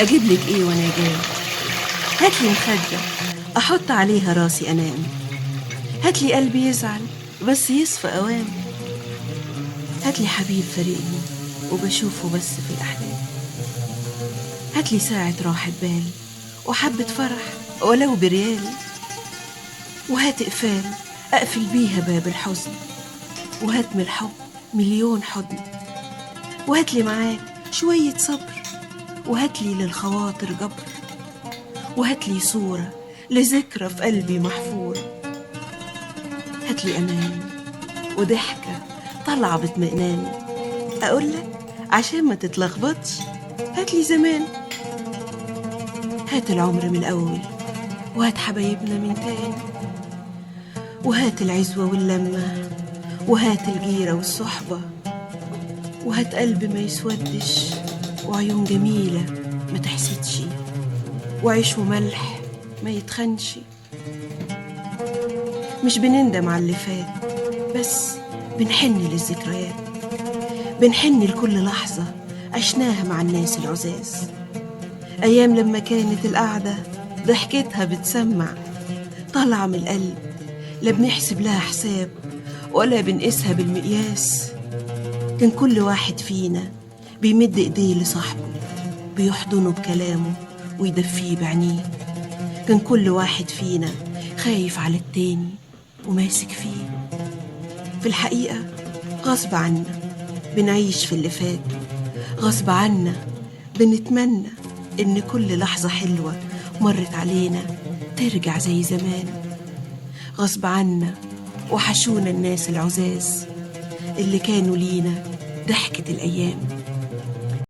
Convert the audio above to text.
اجيب لك ايه وانا جاي؟ هاتلي مخدة احط عليها راسي انام، هاتلي قلبي يزعل بس يصفى اوام، هاتلي حبيب فارقني وبشوفه بس في الاحلام، هاتلي ساعة راحة بال وحبة فرح ولو بريال، وهات اقفال اقفل بيها باب الحزن، وهات من الحب مليون حضن، وهاتلي معاك شوية صبر، وهاتلي للخواطر جبر، وهاتلي صورة لذكرى في قلبي محفورة، هاتلي أمان وضحكة طالعة باطمئنان، أقولك عشان ما تتلخبطش هاتلي زمان، هات العمر من الأول وهات حبايبنا من تاني، وهات العزوة واللمة وهات الجيرة والصحبة، وهات قلب ما يسودش وعيون جميلة ما تحسدش، وعيش وملح ما يتخنش. مش بنندم على اللي فات بس بنحن للذكريات، بنحن لكل لحظة عشناها مع الناس العزاز، أيام لما كانت القعدة ضحكتها بتسمع طالعة من القلب، لا بنحسب لها حساب ولا بنقيسها بالمقياس، كان كل واحد فينا بيمد ايديه لصاحبه بيحضنه بكلامه ويدفيه بعينيه، كان كل واحد فينا خايف على التاني وماسك فيه، في الحقيقة غصب عنا بنعيش في اللي فات، غصب عنا بنتمنى إن كل لحظة حلوة مرت علينا ترجع زي زمان، غصب عنا وحشونا الناس العزاز اللي كانوا لينا ضحكة الأيام.